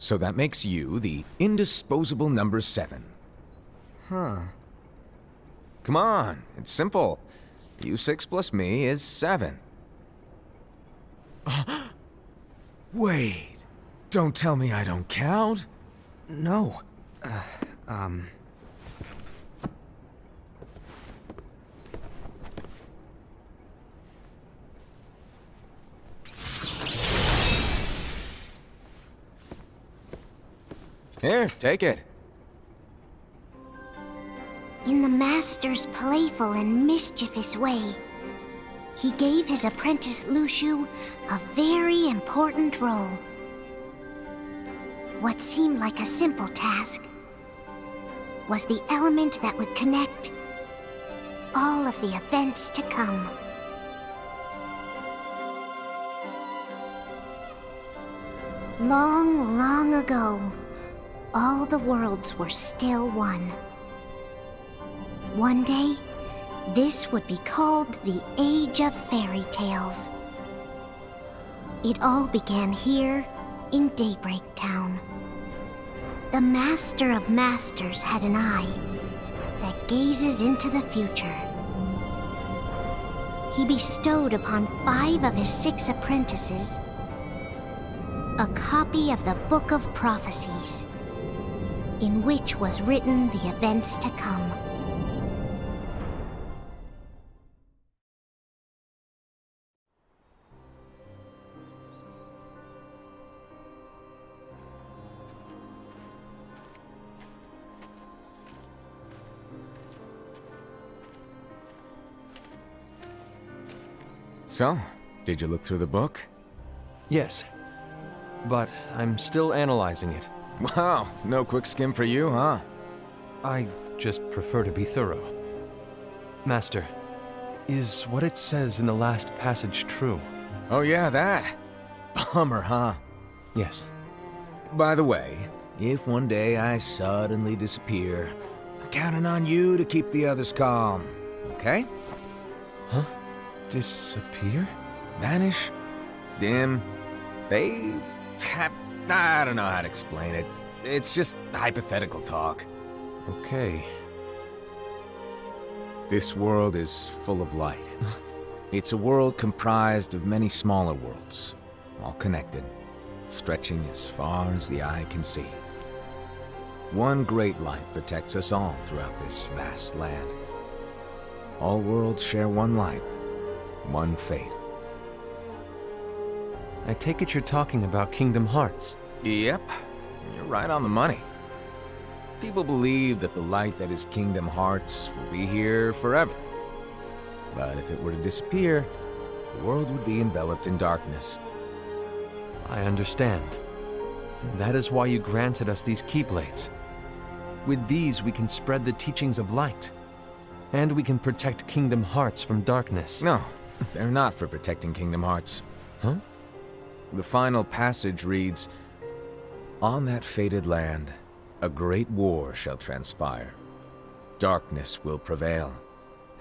So that makes you the indisposable number 7. Huh. Come on, it's simple. U6 plus me is 7. Wait, don't tell me I don't count? No. Here, take it. In the Master's playful and mischievous way, he gave his apprentice Luxu a very important role. What seemed like a simple task was the element that would connect all of the events to come. Long, long ago, all the worlds were still one. One day, this would be called the Age of Fairy Tales. It all began here in Daybreak Town. The Master of Masters had an eye that gazes into the future. He bestowed upon 5 of his 6 apprentices a copy of the Book of Prophecies, in which was written the events to come. So, did you look through the book? Yes. But I'm still analyzing it. Wow, no quick skim for you, huh? I just prefer to be thorough. Master, is what it says in the last passage true? Oh yeah, that. Bummer, huh? Yes. By the way, if one day I suddenly disappear, I'm counting on you to keep the others calm, okay? Huh? Disappear? Vanish? Dim? Fade? I don't know how to explain it. It's just hypothetical talk. Okay. This world is full of light. It's a world comprised of many smaller worlds, all connected, stretching as far as the eye can see. One great light protects us all throughout this vast land. All worlds share one light, one fate. I take it you're talking about Kingdom Hearts. Yep, you're right on the money. People believe that the light that is Kingdom Hearts will be here forever. But if it were to disappear, the world would be enveloped in darkness. I understand. That is why you granted us these Keyblades. With these, we can spread the teachings of light. And we can protect Kingdom Hearts from darkness. No, they're not for protecting Kingdom Hearts. Huh? The final passage reads, "On that fated land, a great war shall transpire. Darkness will prevail,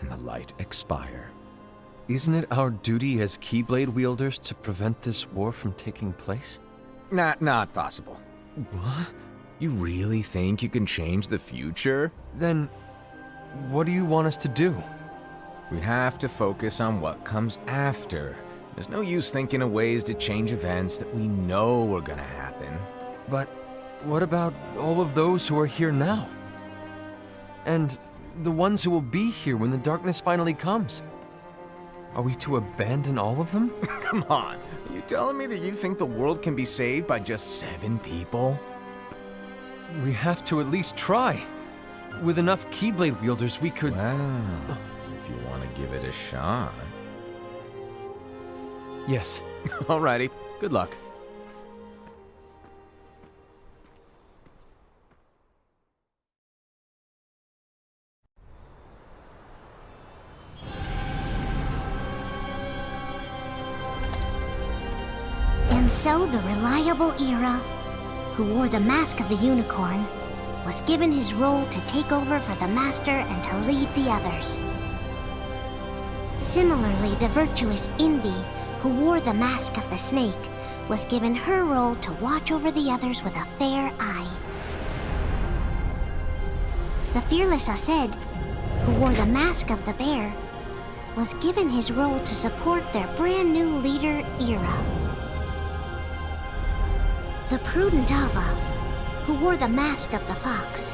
and the light expire." Isn't it our duty as Keyblade wielders to prevent this war from taking place? Not possible. What? You really think you can change the future? Then, what do you want us to do? We have to focus on what comes after. There's no use thinking of ways to change events that we know are gonna happen. But what about all of those who are here now? And the ones who will be here when the darkness finally comes? Are we to abandon all of them? Come on, are you telling me that you think the world can be saved by just 7 people? We have to at least try. With enough Keyblade wielders, we could... Well, if you want to give it a shot. Yes. Alrighty, good luck. And so the reliable Ira, who wore the mask of the unicorn, was given his role to take over for the Master and to lead the others. Similarly, the virtuous Envy, who wore the mask of the snake, was given her role to watch over the others with a fair eye. The fearless Aced, who wore the mask of the bear, was given his role to support their brand new leader, Ira. The prudent Ava, who wore the mask of the fox,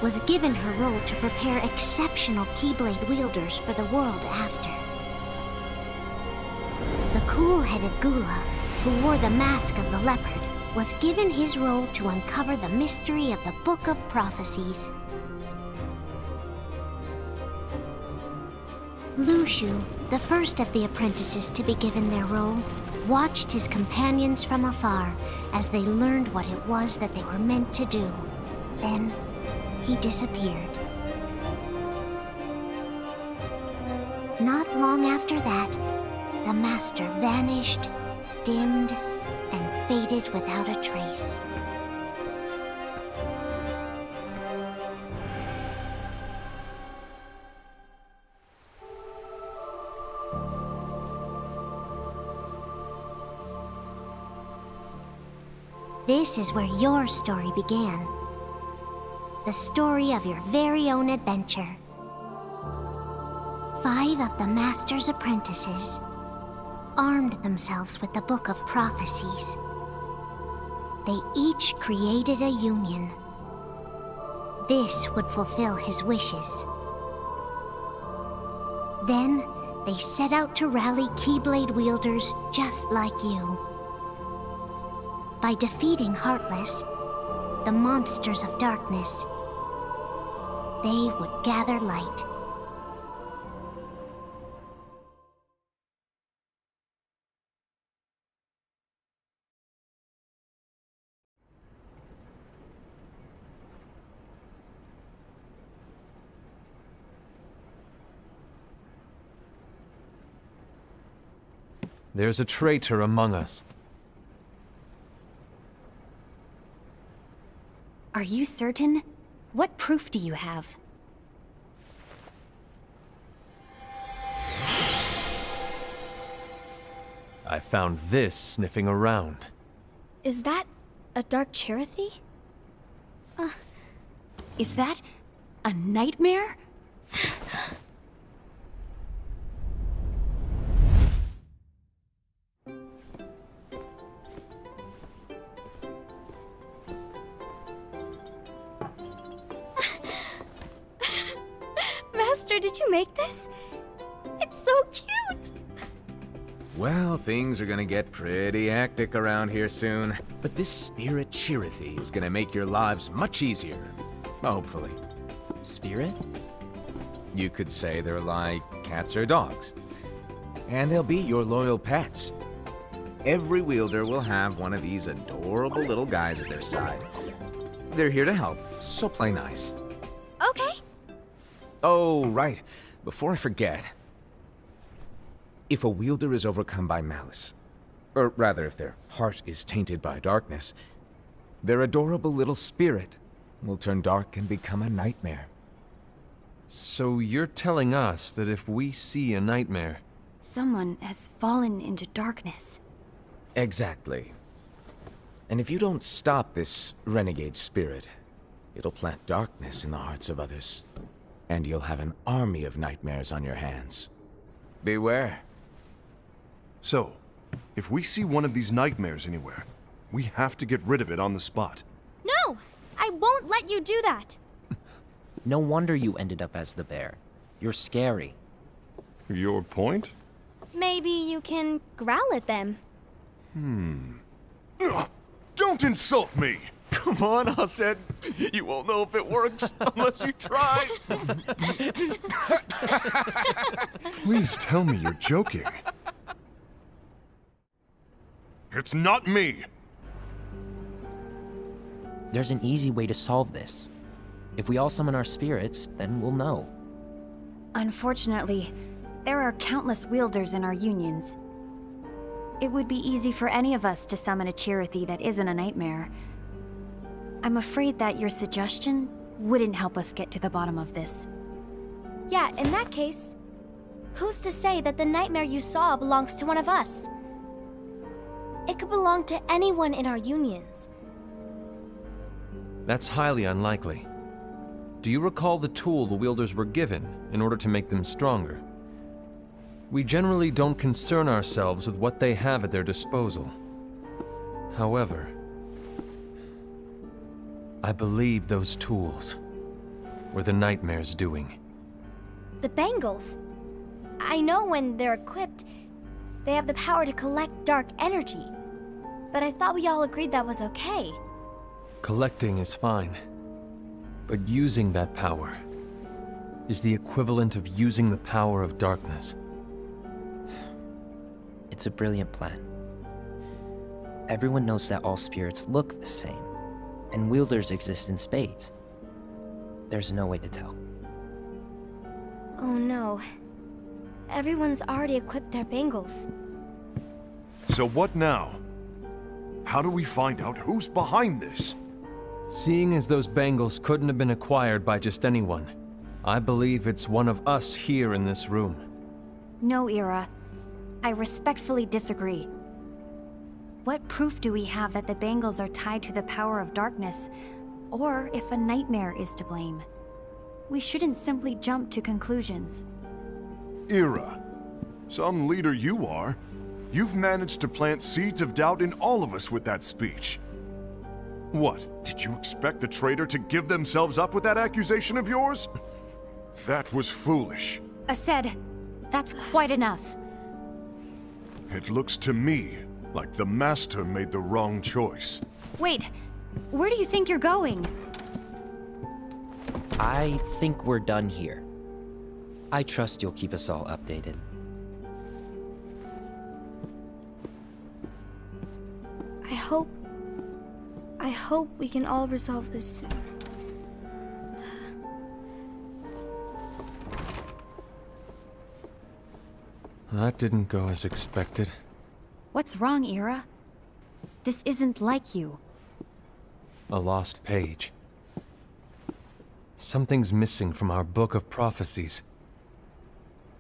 was given her role to prepare exceptional Keyblade wielders for the world after. The cool-headed Gula, who wore the mask of the leopard, was given his role to uncover the mystery of the Book of Prophecies. Lushu, the first of the apprentices to be given their role, watched his companions from afar as they learned what it was that they were meant to do. Then, he disappeared. Not long after that, the master vanished, dimmed, and faded without a trace. This is where your story began. The story of your very own adventure. 5 of the Master's apprentices armed themselves with the Book of Prophecies. They each created a union. This would fulfill his wishes. Then, they set out to rally Keyblade wielders just like you. By defeating Heartless, the monsters of darkness, they would gather light. There's a traitor among us. Are you certain? What proof do you have? I found this sniffing around. Is that a Dark Chirithy? Is that a nightmare? Master, did you make this? It's so cute! Well, things are gonna get pretty hectic around here soon. But this Spirit Chirithy is gonna make your lives much easier. Hopefully. Spirit? You could say they're like cats or dogs. And they'll be your loyal pets. Every wielder will have one of these adorable little guys at their side. They're here to help, so play nice. Okay. Oh, right. Before I forget. If a wielder is overcome by malice, or rather if their heart is tainted by darkness, their adorable little spirit will turn dark and become a nightmare. So you're telling us that if we see a nightmare... Someone has fallen into darkness. Exactly. And if you don't stop this renegade spirit, it'll plant darkness in the hearts of others. And you'll have an army of nightmares on your hands. Beware. So, if we see one of these nightmares anywhere, we have to get rid of it on the spot. No! I won't let you do that! No wonder you ended up as the bear. You're scary. Your point? Maybe you can growl at them. Ugh, don't insult me! Come on, Aced. You won't know if it works unless you try. Please tell me you're joking. It's not me! There's an easy way to solve this. If we all summon our spirits, then we'll know. Unfortunately, there are countless wielders in our unions. It would be easy for any of us to summon a Chirithy that isn't a nightmare. I'm afraid that your suggestion wouldn't help us get to the bottom of this. Yeah, in that case, who's to say that the nightmare you saw belongs to one of us? It could belong to anyone in our unions. That's highly unlikely. Do you recall the tool the wielders were given in order to make them stronger? We generally don't concern ourselves with what they have at their disposal. However, I believe those tools were the Nightmare's doing. The bangles. I know when they're equipped, they have the power to collect dark energy. But I thought we all agreed that was okay. Collecting is fine, but using that power is the equivalent of using the power of darkness. It's a brilliant plan. Everyone knows that all spirits look the same, and wielders exist in spades. There's no way to tell. Oh no. Everyone's already equipped their bangles. So what now? How do we find out who's behind this? Seeing as those bangles couldn't have been acquired by just anyone, I believe it's one of us here in this room. No, Ira. I respectfully disagree. What proof do we have that the bangles are tied to the power of darkness, or if a nightmare is to blame? We shouldn't simply jump to conclusions. Ira, some leader you are. You've managed to plant seeds of doubt in all of us with that speech. What, did you expect the traitor to give themselves up with that accusation of yours? That was foolish. Aced, that's quite enough. It looks to me like the Master made the wrong choice. Wait, where do you think you're going? I think we're done here. I trust you'll keep us all updated. I hope we can all resolve this soon. That didn't go as expected. What's wrong, Ira? This isn't like you. A lost page. Something's missing from our book of prophecies.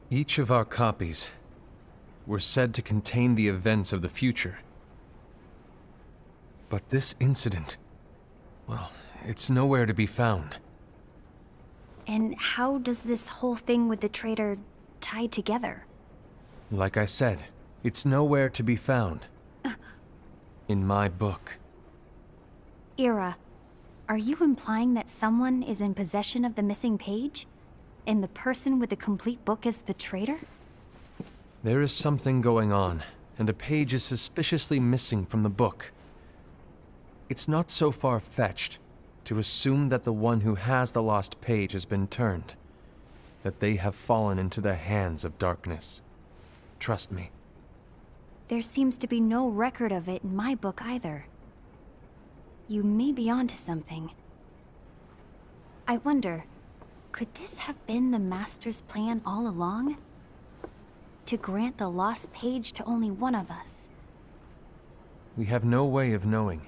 Each of our copies were said to contain the events of the future. But this incident, well, it's nowhere to be found. And how does this whole thing with the traitor tie together? Like I said, it's nowhere to be found. In my book. Ira, are you implying that someone is in possession of the missing page? And the person with the complete book is the traitor? There is something going on, and a page is suspiciously missing from the book. It's not so far-fetched to assume that the one who has the lost page has been turned, that they have fallen into the hands of darkness. Trust me. There seems to be no record of it in my book either. You may be onto something. I wonder, could this have been the Master's plan all along? To grant the lost page to only one of us? We have no way of knowing.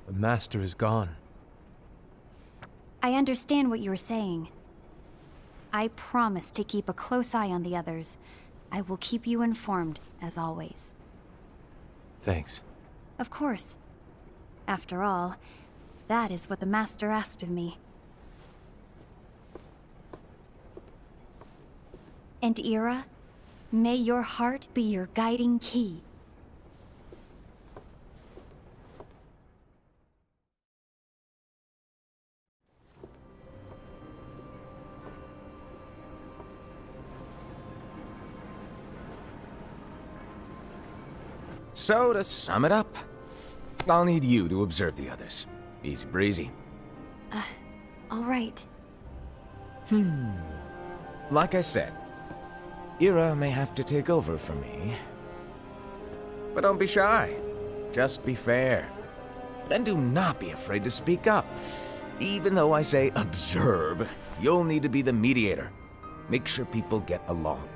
The Master is gone. I understand what you're saying. I promise to keep a close eye on the others. I will keep you informed, as always. Thanks. Of course. After all, that is what the Master asked of me. And Ira, may your heart be your guiding key. So, to sum it up, I'll need you to observe the others. Easy breezy. All right. Like I said, Ira may have to take over for me. But don't be shy. Just be fair. And do not be afraid to speak up. Even though I say observe, you'll need to be the mediator. Make sure people get along.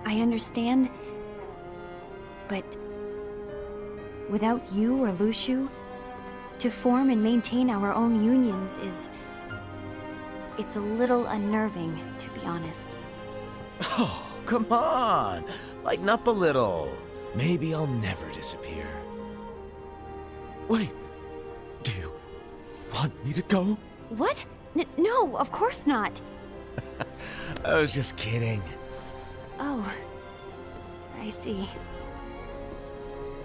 I understand. But without you or Luxu, to form and maintain our own unions it's a little unnerving, to be honest. Oh, come on. Lighten up a little. Maybe I'll never disappear. Wait, do you want me to go? What? No, of course not. I was just kidding. Oh, I see.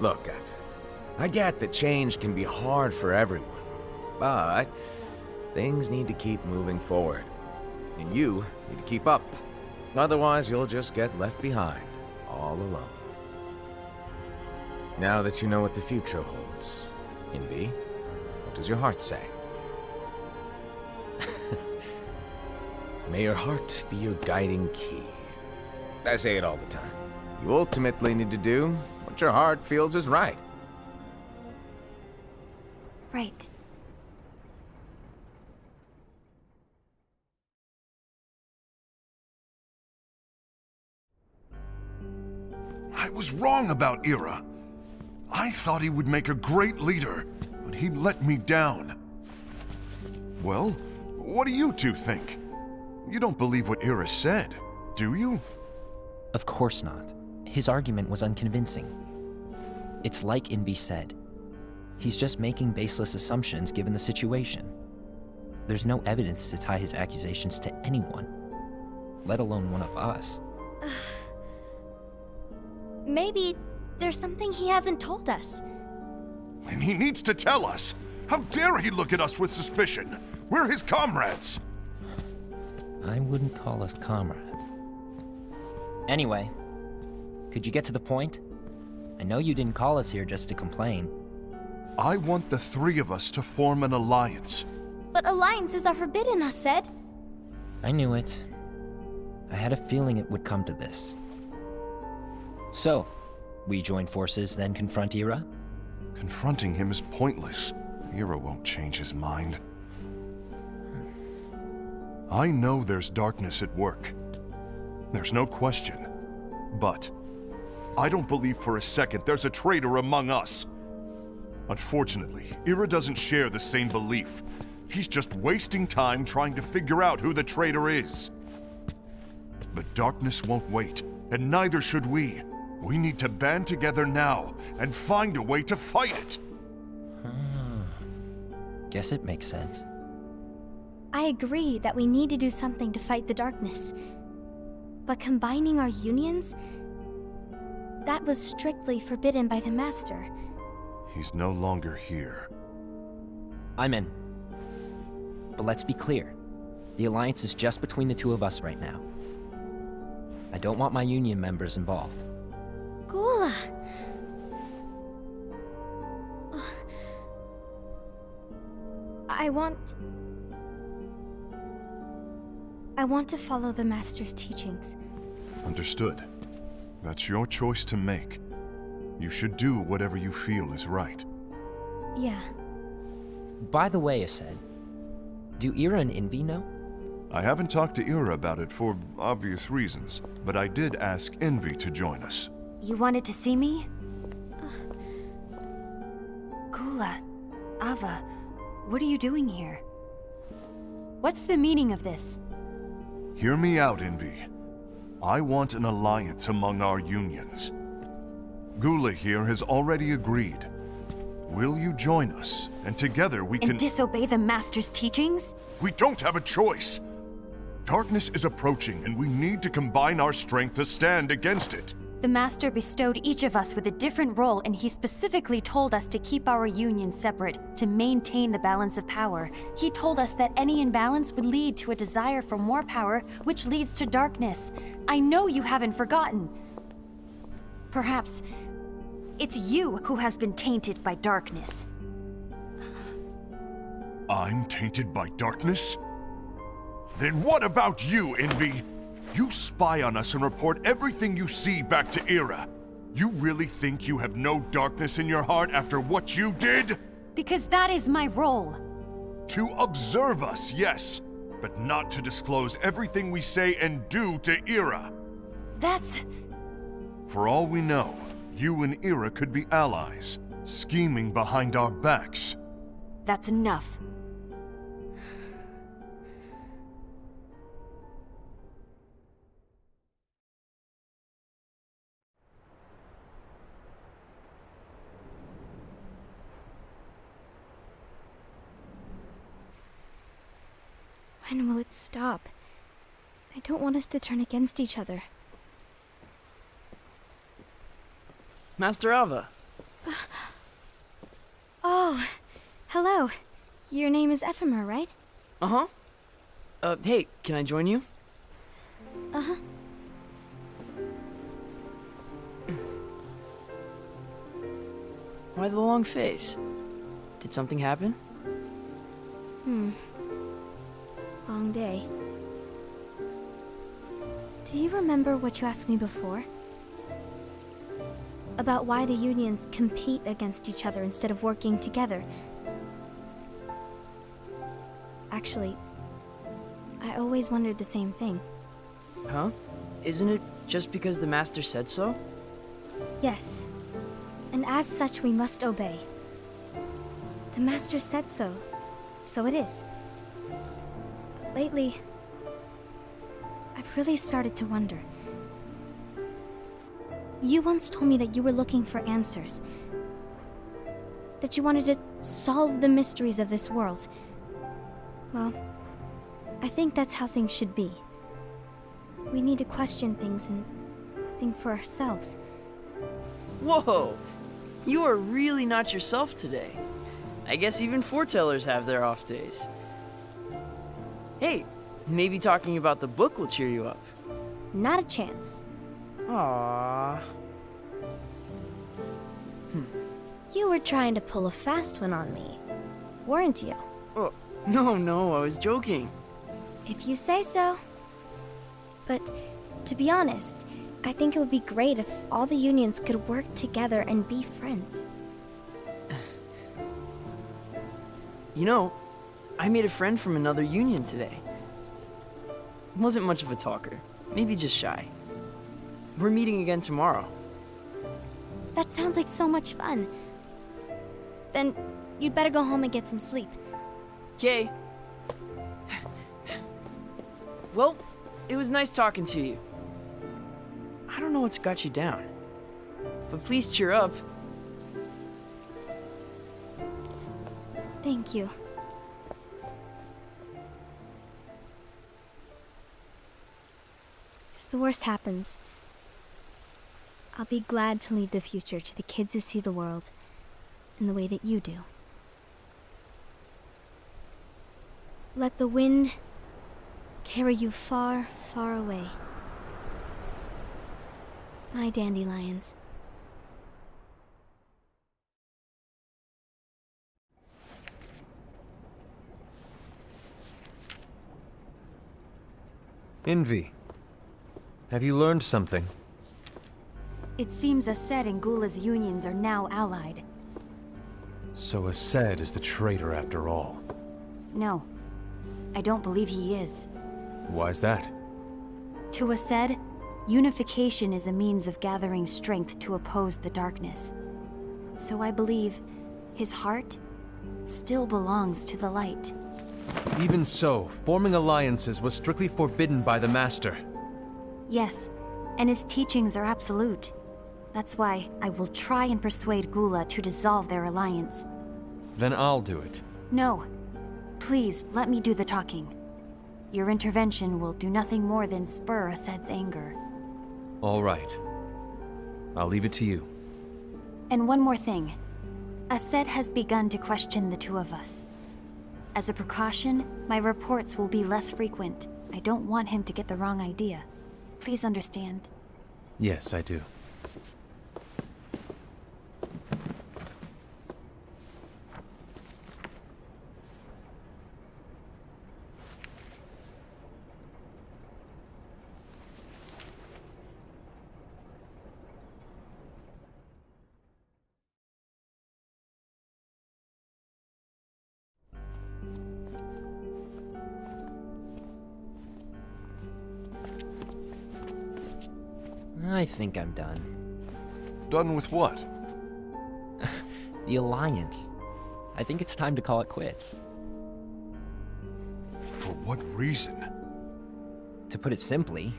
Look, I get that change can be hard for everyone, but things need to keep moving forward. And you need to keep up. Otherwise, you'll just get left behind, all alone. Now that you know what the future holds, Invi, what does your heart say? May your heart be your guiding key. I say it all the time. You ultimately need to do what your heart feels is right. Right. I was wrong about Ira. I thought he would make a great leader, but he let me down. Well, what do you two think? You don't believe what Ira said, do you? Of course not. His argument was unconvincing. It's like Invi said. He's just making baseless assumptions given the situation. There's no evidence to tie his accusations to anyone, let alone one of us. Maybe there's something he hasn't told us. And he needs to tell us. How dare he look at us with suspicion? We're his comrades. I wouldn't call us comrades. Anyway, could you get to the point? I know you didn't call us here just to complain. I want the three of us to form an alliance. But alliances are forbidden, us said. I knew it. I had a feeling it would come to this. So, we join forces, then confront Ira? Confronting him is pointless. Ira won't change his mind. I know there's darkness at work. There's no question. But I don't believe for a second there's a traitor among us. Unfortunately, Ira doesn't share the same belief. He's just wasting time trying to figure out who the traitor is. But darkness won't wait, and neither should we. We need to band together now and find a way to fight it. Guess it makes sense. I agree that we need to do something to fight the darkness. But combining our unions? That was strictly forbidden by the Master. He's no longer here. I'm in. But let's be clear. The alliance is just between the two of us right now. I don't want my union members involved. Gula! I want to follow the Master's teachings. Understood. That's your choice to make. You should do whatever you feel is right. Yeah. By the way, Aced, do Ira and Invi know? I haven't talked to Ira about it for obvious reasons, but I did ask Envy to join us. You wanted to see me? Gula, Ava, what are you doing here? What's the meaning of this? Hear me out, Envy. I want an alliance among our unions. Gula here has already agreed. Will you join us? And together we can— And disobey the Master's teachings? We don't have a choice! Darkness is approaching, and we need to combine our strength to stand against it. The Master bestowed each of us with a different role, and he specifically told us to keep our union separate, to maintain the balance of power. He told us that any imbalance would lead to a desire for more power, which leads to darkness. I know you haven't forgotten. Perhaps it's you who has been tainted by darkness. I'm tainted by darkness? Then what about you, Envy? You spy on us and report everything you see back to Ira. You really think you have no darkness in your heart after what you did? Because that is my role. To observe us, yes, but not to disclose everything we say and do to Ira. That's... For all we know, you and Ira could be allies, scheming behind our backs. that's enough. When will it stop? I don't want us to turn against each other. Master Alva. Oh, hello. Your name is Ephemer, right? Uh-huh. Hey, can I join you? Uh-huh. Why the long face? Did something happen? Long day. Do you remember what you asked me before? About why the unions compete against each other instead of working together. Actually, I always wondered the same thing. Huh? Isn't it just because the Master said so? Yes. And as such, we must obey. The Master said so, so it is. But lately, I've really started to wonder. You once told me that you were looking for answers. That you wanted to solve the mysteries of this world. Well, I think that's how things should be. We need to question things and think for ourselves. Whoa! You are really not yourself today. I guess even foretellers have their off days. Hey, maybe talking about the book will cheer you up. Not a chance. Aww. You were trying to pull a fast one on me, weren't you? Oh, no, I was joking. If you say so. But, to be honest, I think it would be great if all the unions could work together and be friends. You know, I made a friend from another union today. Wasn't much of a talker, maybe just shy. We're meeting again tomorrow. That sounds like so much fun. Then, you'd better go home and get some sleep. Okay. Well, it was nice talking to you. I don't know what's got you down, but please cheer up. Thank you. If the worst happens, I'll be glad to leave the future to the kids who see the world in the way that you do. Let the wind carry you far, far away. My dandelions. Envy. Have you learned something? It seems Aced and Gula's unions are now allied. So Aced is the traitor after all. No, I don't believe he is. Why's that? To Aced, unification is a means of gathering strength to oppose the darkness. So I believe his heart still belongs to the light. Even so, forming alliances was strictly forbidden by the Master. Yes, and his teachings are absolute. That's why I will try and persuade Gula to dissolve their alliance. Then I'll do it. No. Please, let me do the talking. Your intervention will do nothing more than spur Aced's anger. All right. I'll leave it to you. And one more thing. Aced has begun to question the two of us. As a precaution, my reports will be less frequent. I don't want him to get the wrong idea. Please understand. Yes, I do. I think I'm done. Done with what? The Alliance. I think it's time to call it quits. For what reason? To put it simply,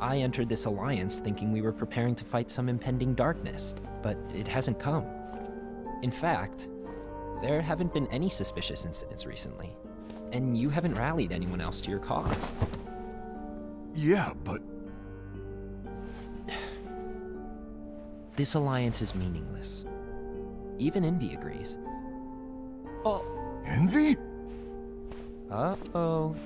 I entered this alliance thinking we were preparing to fight some impending darkness, but it hasn't come. In fact, there haven't been any suspicious incidents recently. and you haven't rallied anyone else to your cause. Yeah, but This alliance is meaningless. Even Envy agrees. Oh. Envy? Uh-oh.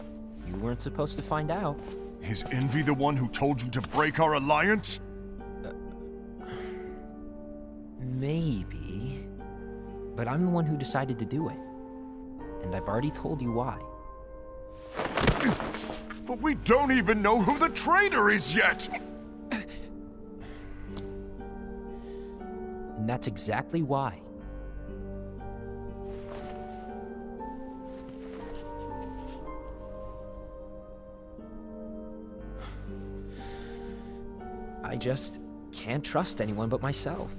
You weren't supposed to find out. Is Envy the one who told you to break our alliance? Maybe. But I'm the one who decided to do it. And I've already told you why. But we don't even know who the traitor is yet! And that's exactly why. I just can't trust anyone but myself.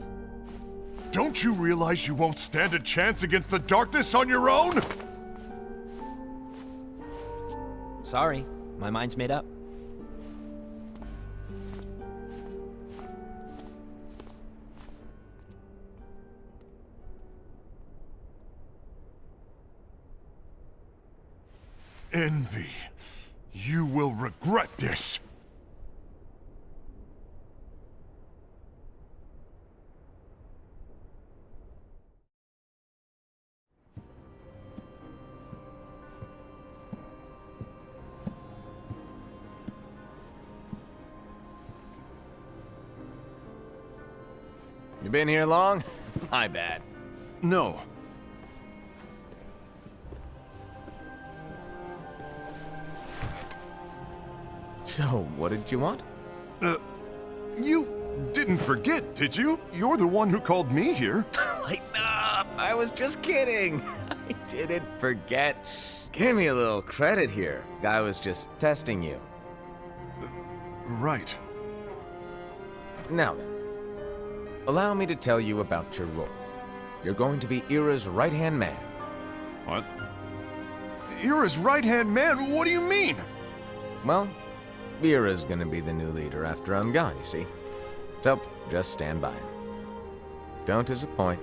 Don't you realize you won't stand a chance against the darkness on your own? Sorry, my mind's made up. Envy, you will regret this. You been here long? My bad. No. So, what did you want? You didn't forget, did you? You're the one who called me here. Lighten up! I was just kidding. I didn't forget. Give me a little credit here. I was just testing you. Right. Now then, allow me to tell you about your role. You're going to be Ira's right-hand man. What? Ira's right-hand man? What do you mean? Well, Ira's gonna be the new leader after I'm gone, you see. So, just stand by. Don't disappoint.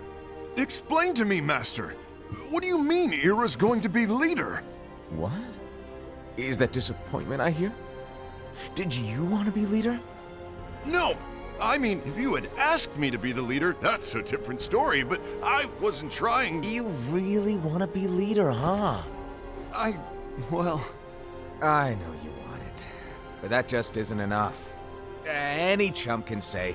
Explain to me, Master. What do you mean Ira's going to be leader? What? Is that disappointment I hear? Did you want to be leader? No! I mean, if you had asked me to be the leader, that's a different story, but I wasn't trying. You really want to be leader, huh? Well... I know you want it, but that just isn't enough. Any chump can say,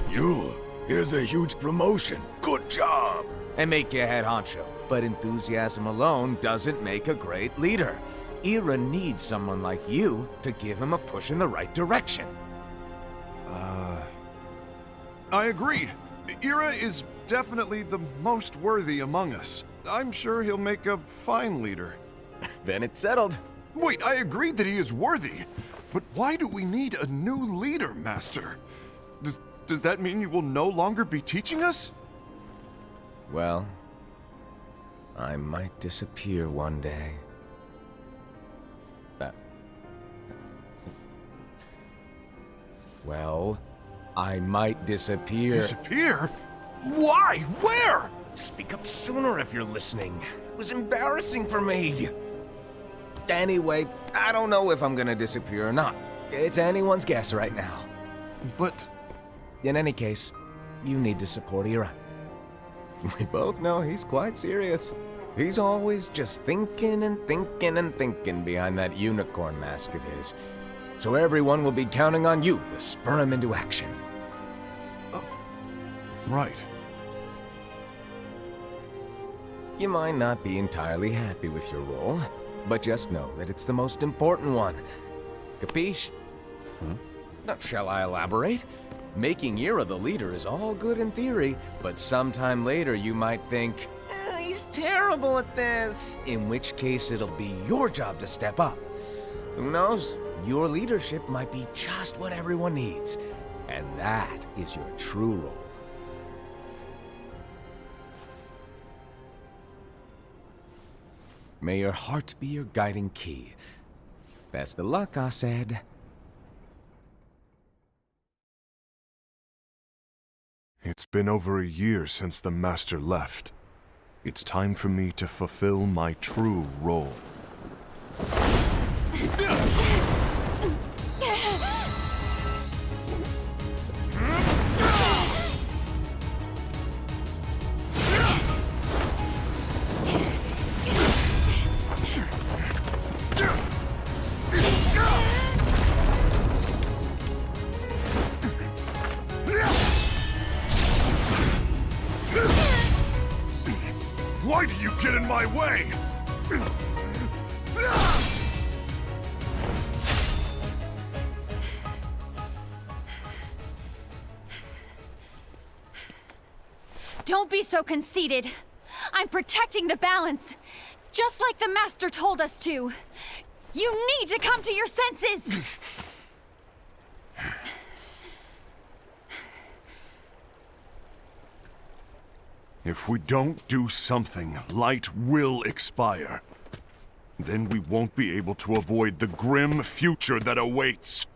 here's a huge promotion, good job, and make you head honcho. But enthusiasm alone doesn't make a great leader. Ira needs someone like you to give him a push in the right direction. I agree. Ira is definitely the most worthy among us. I'm sure he'll make a fine leader. Then it's settled. Wait, I agreed that he is worthy. But why do we need a new leader, Master? Does that mean you will no longer be teaching us? Well, I might disappear one day. Well, I might disappear. Disappear? Why? Where? Speak up sooner if you're listening. It was embarrassing for me. Anyway, I don't know if I'm gonna disappear or not. It's anyone's guess right now. But... In any case, you need to support Ira. We both know he's quite serious. He's always just thinking and thinking and thinking behind that unicorn mask of his. So everyone will be counting on you to spur him into action. Right. You might not be entirely happy with your role, but just know that it's the most important one. Capiche? Now, shall I elaborate? Making Ira the leader is all good in theory, but sometime later you might think, he's terrible at this. In which case it'll be your job to step up. Who knows? Your leadership might be just what everyone needs. And that is your true role. May your heart be your guiding key. Best of luck, Asaid. It's been over a year since the Master left. It's time for me to fulfill my true role. get in my way! Don't be so conceited. I'm protecting the balance, just like the Master told us to. You need to come to your senses! If we don't do something, light will expire. Then we won't be able to avoid the grim future that awaits.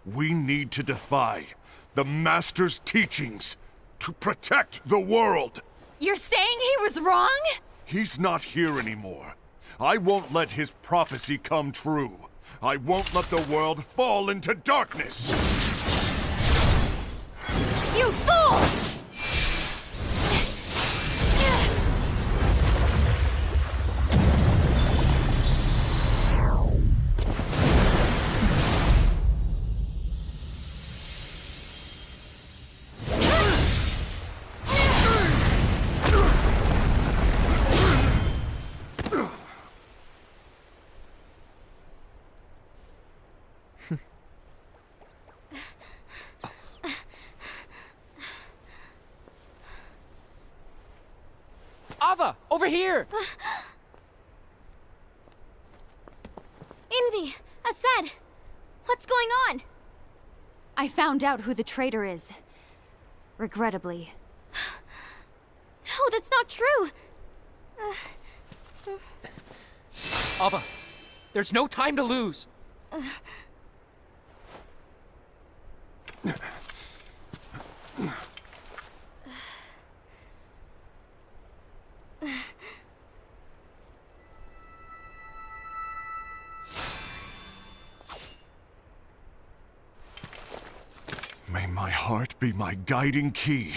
We need to defy the Master's teachings to protect the world. You're saying he was wrong? He's not here anymore. I won't let his prophecy come true. I won't let the world fall into darkness. You fool! Ava, over here! Envy! Aced! What's going on? I found out who the traitor is. Regrettably. No, that's not true! Ava, there's no time to lose! May my heart be my guiding key.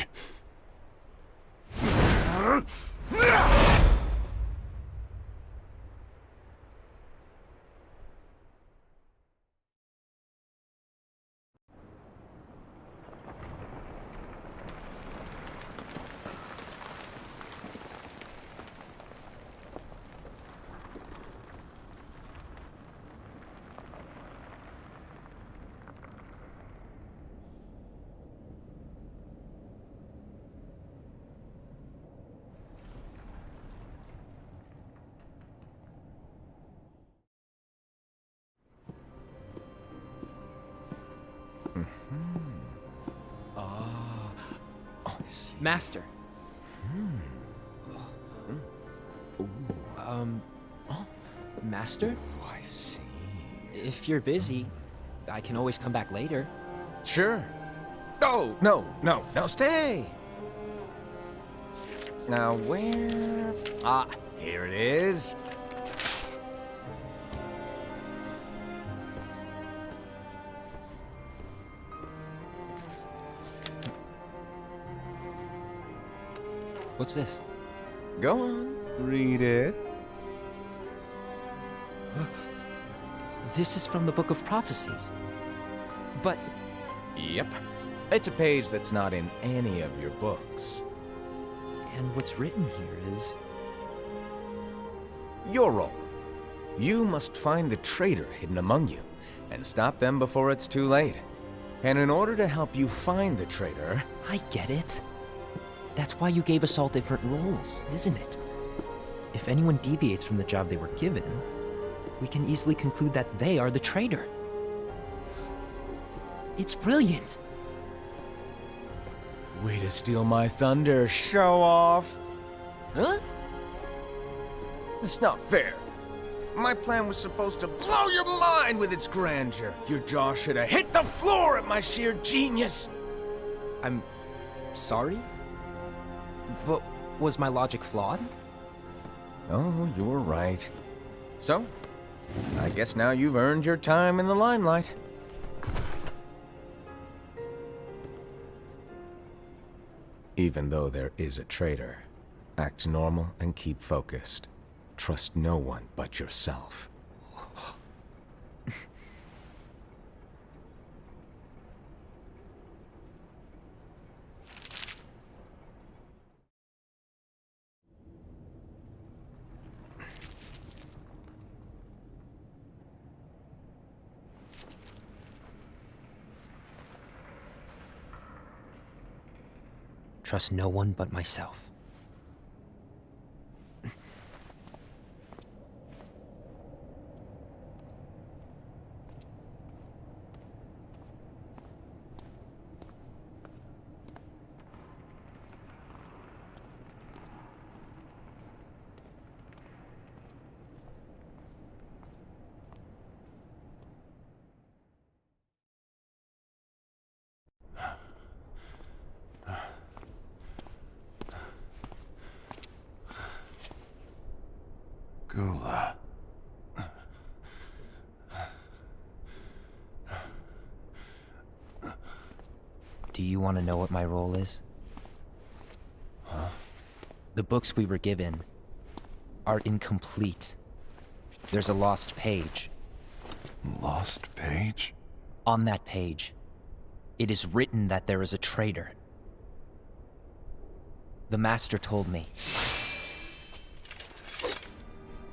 Master. Master? Oh, I see. If you're busy, I can always come back later. Sure. Oh, no, stay! Now, where... Ah, here it is. What's this? Go on, read it. This is from the Book of Prophecies. But Yep. It's a page that's not in any of your books. and what's written here is... Your role. You must find the traitor hidden among you, and stop them before it's too late. And in order to help you find the traitor... I get it. That's why you gave us all different roles, isn't it? If anyone deviates from the job they were given, we can easily conclude that they are the traitor. It's brilliant. Way to steal my thunder, show off! Huh? It's not fair. My plan was supposed to blow your mind with its grandeur. Your jaw should have hit the floor at my sheer genius. I'm sorry? But was my logic flawed? Oh, you're right. So, I guess now you've earned your time in the limelight. Even though there is a traitor, act normal and keep focused. Trust no one but yourself. trust no one but myself. Gula. Do you want to know what my role is? Huh? The books we were given are incomplete. There's a lost page. Lost page? On that page, it is written that there is a traitor. The Master told me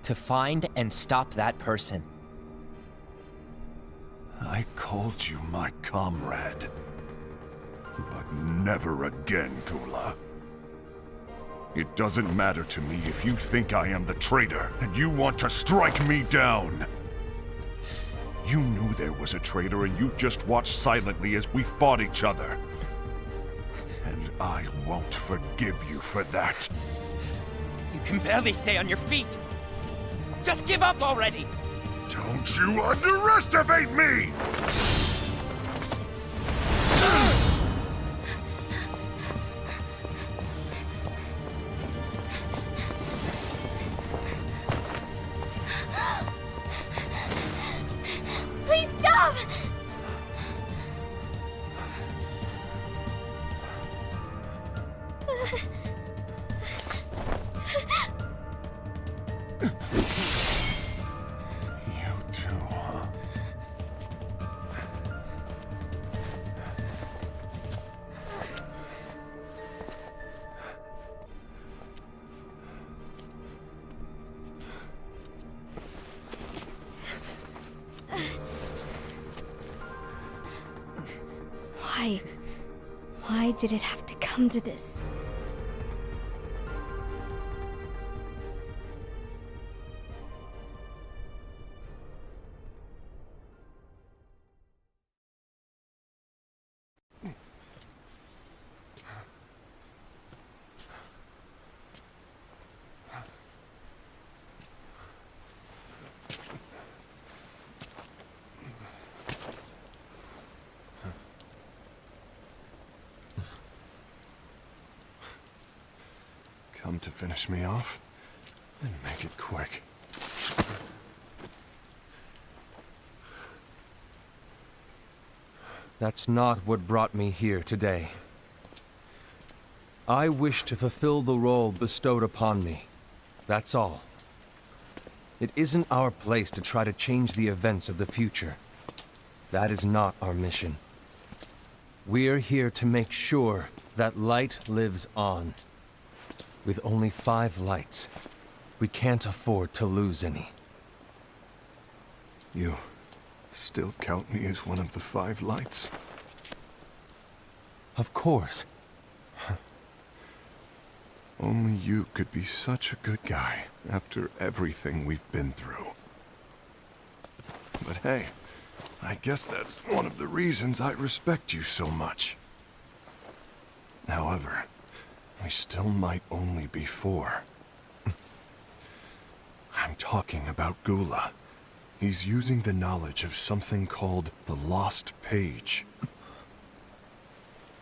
to find and stop that person. I called you my comrade. But never again, Gula. It doesn't matter to me if you think I am the traitor and you want to strike me down. You knew there was a traitor and you just watched silently as we fought each other. And I won't forgive you for that. You can barely stay on your feet. Just give up already! Don't you underestimate me! Please stop! You too, huh? Why? Why did it have to come to this? Come to finish me off? Then make it quick. That's not what brought me here today. I wish to fulfill the role bestowed upon me. That's all. It isn't our place to try to change the events of the future. That is not our mission. We're here to make sure that light lives on. With only 5 lights, we can't afford to lose any. You still count me as one of the 5 lights? Of course. Only you could be such a good guy after everything we've been through. But hey, I guess that's one of the reasons I respect you so much. However, we still might only be 4. I'm talking about Gula. He's using the knowledge of something called the Lost Page.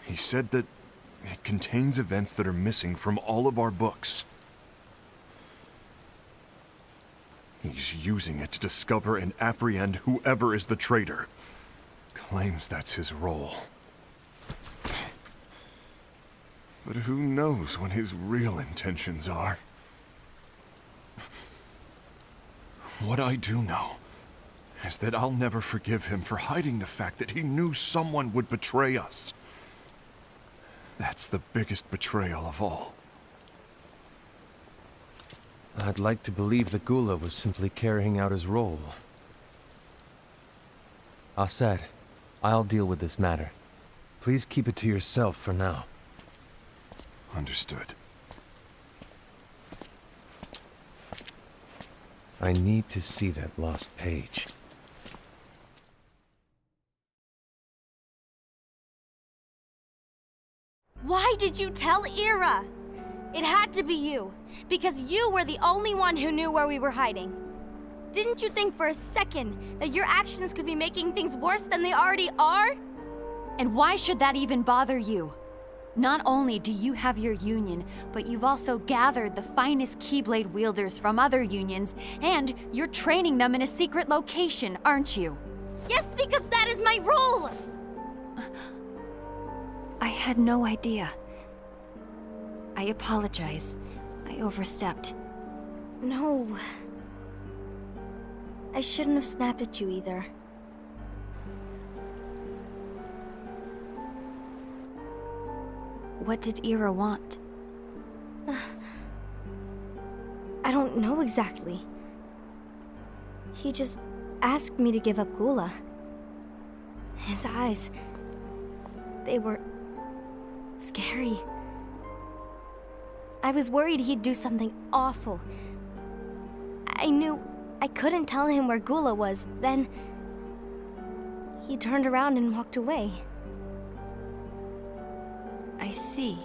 He said that it contains events that are missing from all of our books. He's using it to discover and apprehend whoever is the traitor. Claims that's his role. But who knows what his real intentions are? What I do know is that I'll never forgive him for hiding the fact that he knew someone would betray us. That's the biggest betrayal of all. I'd like to believe that Gula was simply carrying out his role. Asaad, I'll deal with this matter. Please keep it to yourself for now. Understood. I need to see that lost page. Why did you tell Ira? It had to be you, because you were the only one who knew where we were hiding. Didn't you think for a second that your actions could be making things worse than they already are? And why should that even bother you? Not only do you have your union, but you've also gathered the finest Keyblade wielders from other unions, and you're training them in a secret location, aren't you? Yes, because that is my role! I had no idea. I apologize. I overstepped. No. I shouldn't have snapped at you either. What did Ira want? I don't know exactly. He just asked me to give up Gula. His eyes, they were scary. I was worried he'd do something awful. I knew I couldn't tell him where Gula was. Then he turned around and walked away. I see.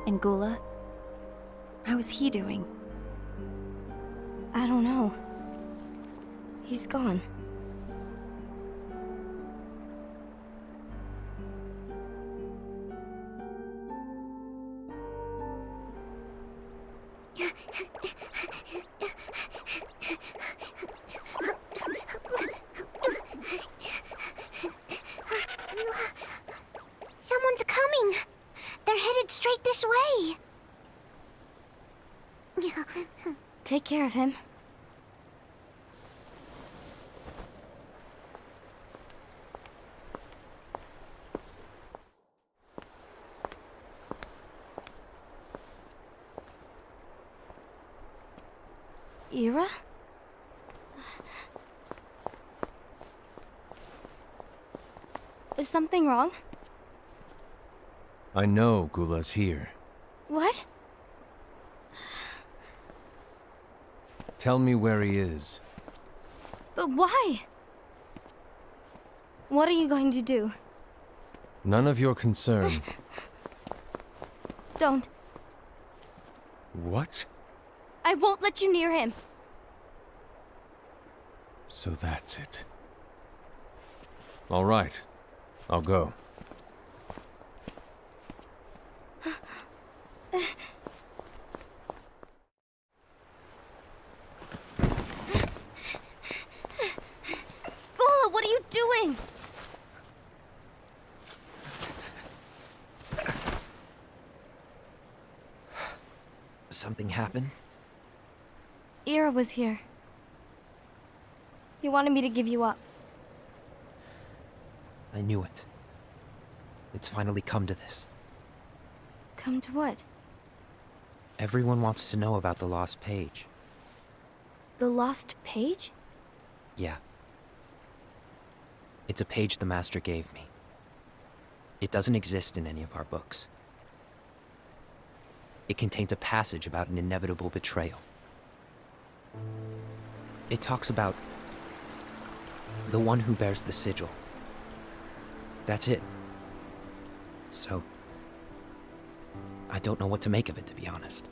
And Gula? How is he doing? I don't know. He's gone. Someone's coming. They're headed straight this way. Take care of him. Ira? Is something wrong? I know Gula's here. What? Tell me where he is. But why? What are you going to do? None of your concern. Don't. What? I won't let you near him. So that's it. All right. I'll go. Gula, what are you doing? Something happened? Ira was here. He wanted me to give you up. I knew it. It's finally come to this. Come to what? Everyone wants to know about the lost page. The lost page? Yeah. It's a page the Master gave me. It doesn't exist in any of our books. It contains a passage about an inevitable betrayal. It talks about the one who bears the sigil. That's it. So, I don't know what to make of it, to be honest.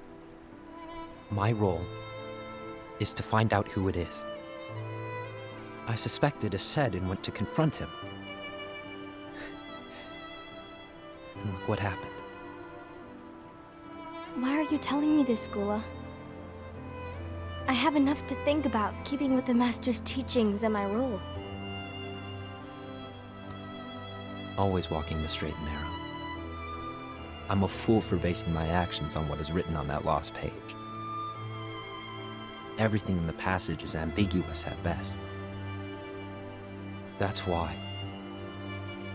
My role is to find out who it is. I suspected Aced and went to confront him. And look what happened. Why are you telling me this, Gula? I have enough to think about, keeping with the Master's teachings and my role. Always walking the straight and narrow. I'm a fool for basing my actions on what is written on that lost page. Everything in the passage is ambiguous at best. That's why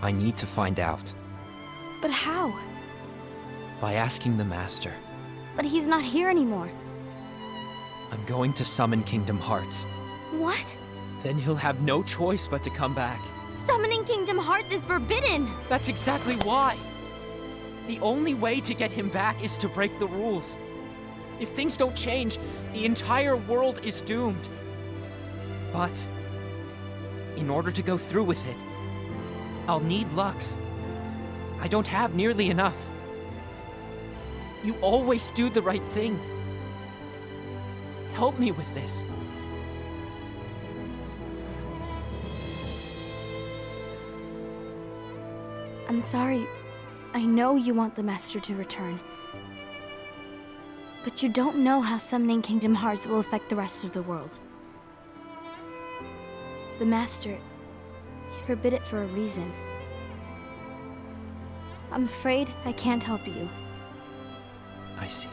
I need to find out. But how? By asking the Master. But he's not here anymore. I'm going to summon Kingdom Hearts. What? Then he'll have no choice but to come back. Summoning Kingdom Hearts is forbidden! That's exactly why! The only way to get him back is to break the rules. If things don't change, the entire world is doomed. But in order to go through with it, I'll need Lux. I don't have nearly enough. You always do the right thing. Help me with this. I'm sorry. I know you want the Master to return. But you don't know how summoning Kingdom Hearts will affect the rest of the world. The Master, he forbid it for a reason. I'm afraid I can't help you. I see.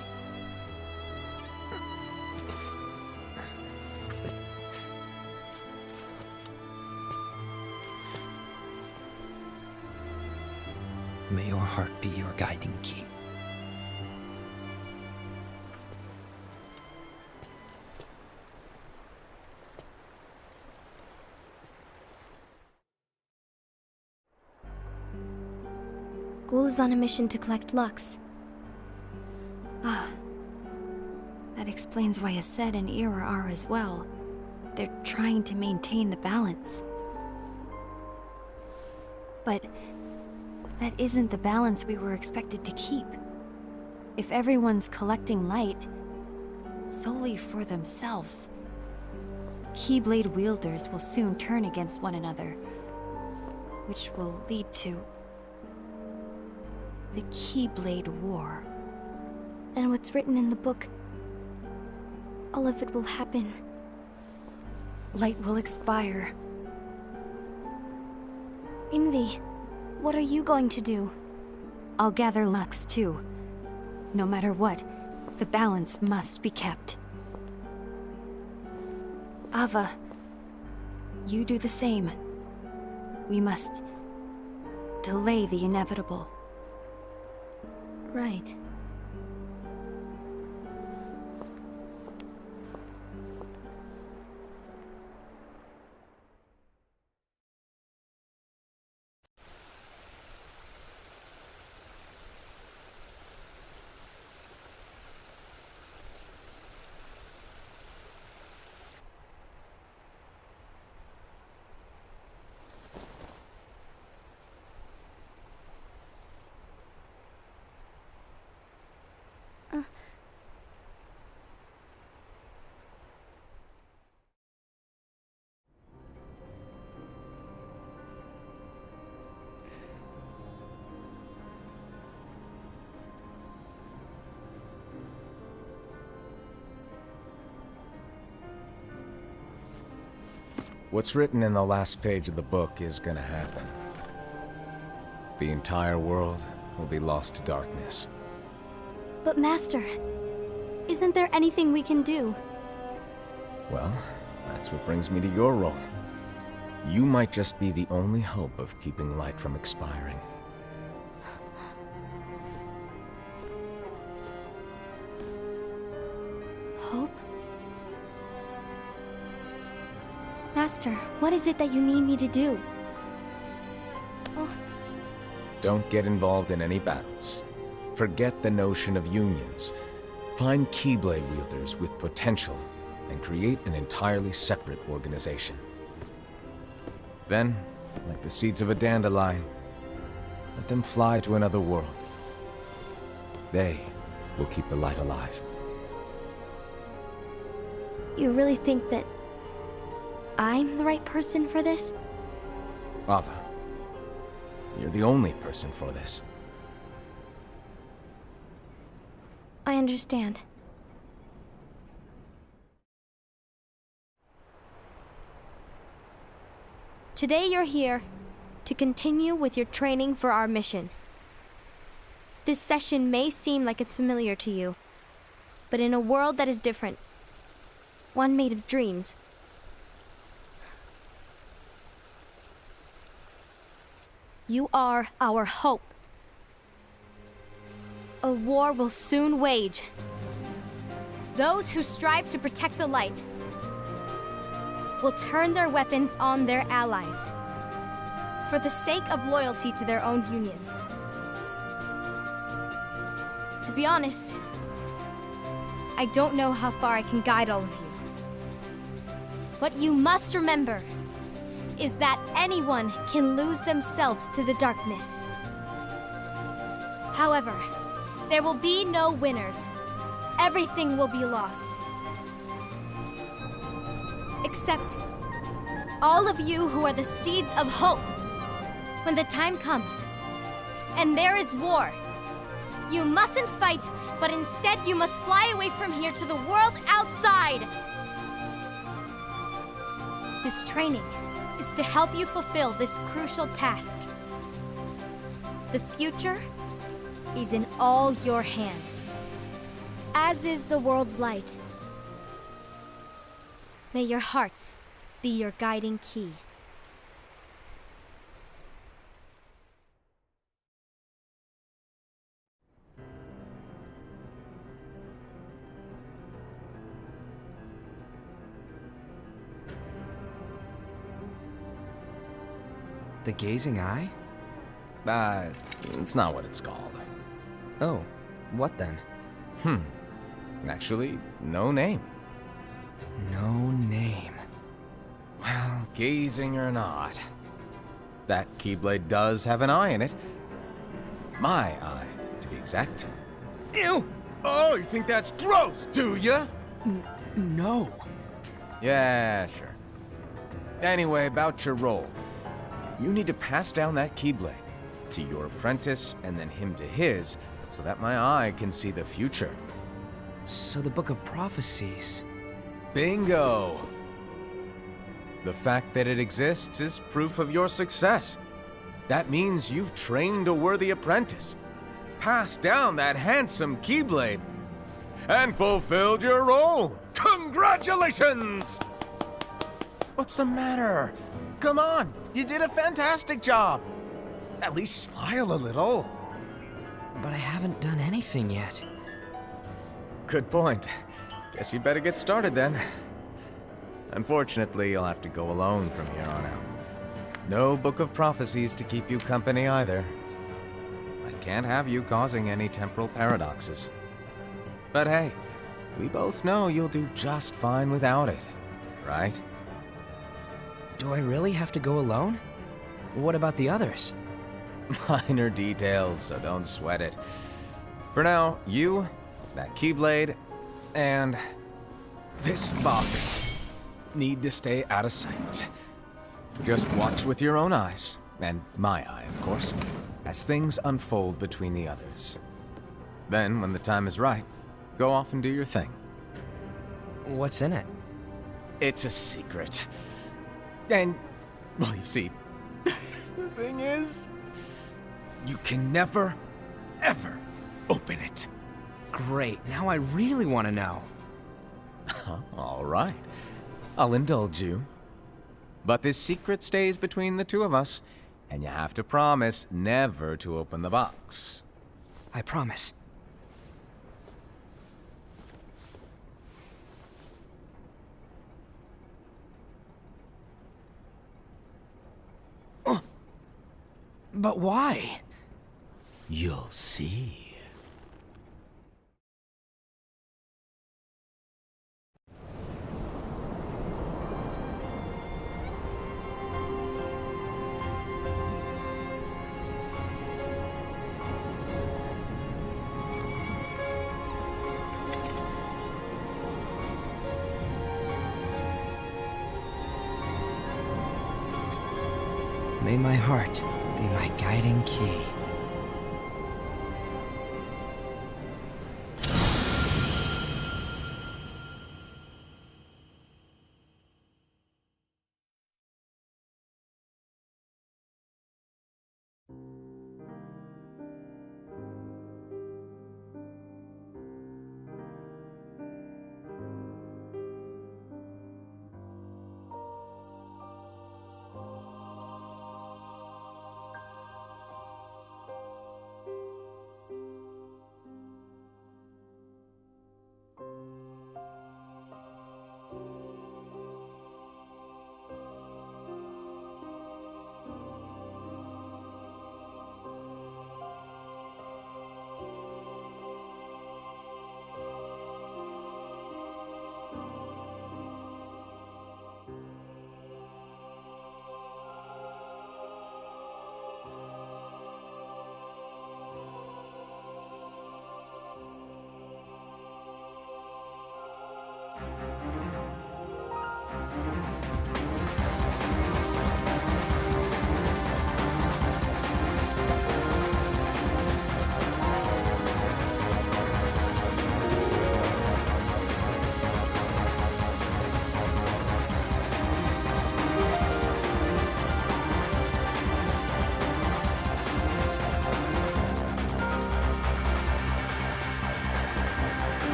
May your heart be your guiding key. Ghoul is on a mission to collect Lux. Ah. That explains why Aced and Ira are as well. They're trying to maintain the balance. But that isn't the balance we were expected to keep. If everyone's collecting light solely for themselves, Keyblade wielders will soon turn against one another, which will lead to the Keyblade War. And what's written in the book, all of it will happen. Light will expire. Envy, what are you going to do? I'll gather Lux too. No matter what, the balance must be kept. Ava, you do the same. We must delay the inevitable. Right. What's written in the last page of the book is gonna happen. The entire world will be lost to darkness. But Master, isn't there anything we can do? Well, that's what brings me to your role. You might just be the only hope of keeping light from expiring. Hope? Master, what is it that you need me to do? Oh. Don't get involved in any battles. Forget the notion of unions. Find Keyblade wielders with potential and create an entirely separate organization. Then, like the seeds of a dandelion, let them fly to another world. They will keep the light alive. You really think that I'm the right person for this? Ava, you're the only person for this. I understand. Today you're here to continue with your training for our mission. This session may seem like it's familiar to you, but in a world that is different, one made of dreams, you are our hope. A war will soon wage. Those who strive to protect the light will turn their weapons on their allies for the sake of loyalty to their own unions. To be honest, I don't know how far I can guide all of you. What you must remember is that anyone can lose themselves to the darkness. However, there will be no winners. Everything will be lost. Except all of you who are the seeds of hope. When the time comes, and there is war, you mustn't fight, but instead you must fly away from here to the world outside. This training is to help you fulfill this crucial task. The future is in all your hands, as is the world's light. May your hearts be your guiding key. The Gazing Eye? It's not what it's called. Oh, what then? Actually, no name. No name. Well, gazing or not, that Keyblade does have an eye in it. My eye, to be exact. Ew! Oh, you think that's gross, do ya? No. Yeah, sure. Anyway, about your role. You need to pass down that Keyblade to your apprentice and then him to his, so that my eye can see the future. So the Book of Prophecies. Bingo! The fact that it exists is proof of your success. That means you've trained a worthy apprentice, passed down that handsome Keyblade, and fulfilled your role. Congratulations! What's the matter? Come on, you did a fantastic job. At least smile a little. But I haven't done anything yet. Good point. Guess you'd better get started then. Unfortunately, you'll have to go alone from here on out. No Book of Prophecies to keep you company either. I can't have you causing any temporal paradoxes. But hey, we both know you'll do just fine without it, right? Do I really have to go alone? What about the others? Minor details, so don't sweat it. For now, you, that Keyblade, and this box need to stay out of sight. Just watch with your own eyes, and my eye, of course, as things unfold between the others. Then, when the time is right, go off and do your thing. What's in it? It's a secret. And, well, you see, the thing is, you can never, ever open it. Great, now I really want to know. All right. I'll indulge you. But this secret stays between the two of us, and you have to promise never to open the box. I promise. But why? You'll see. May my heart be my guiding key.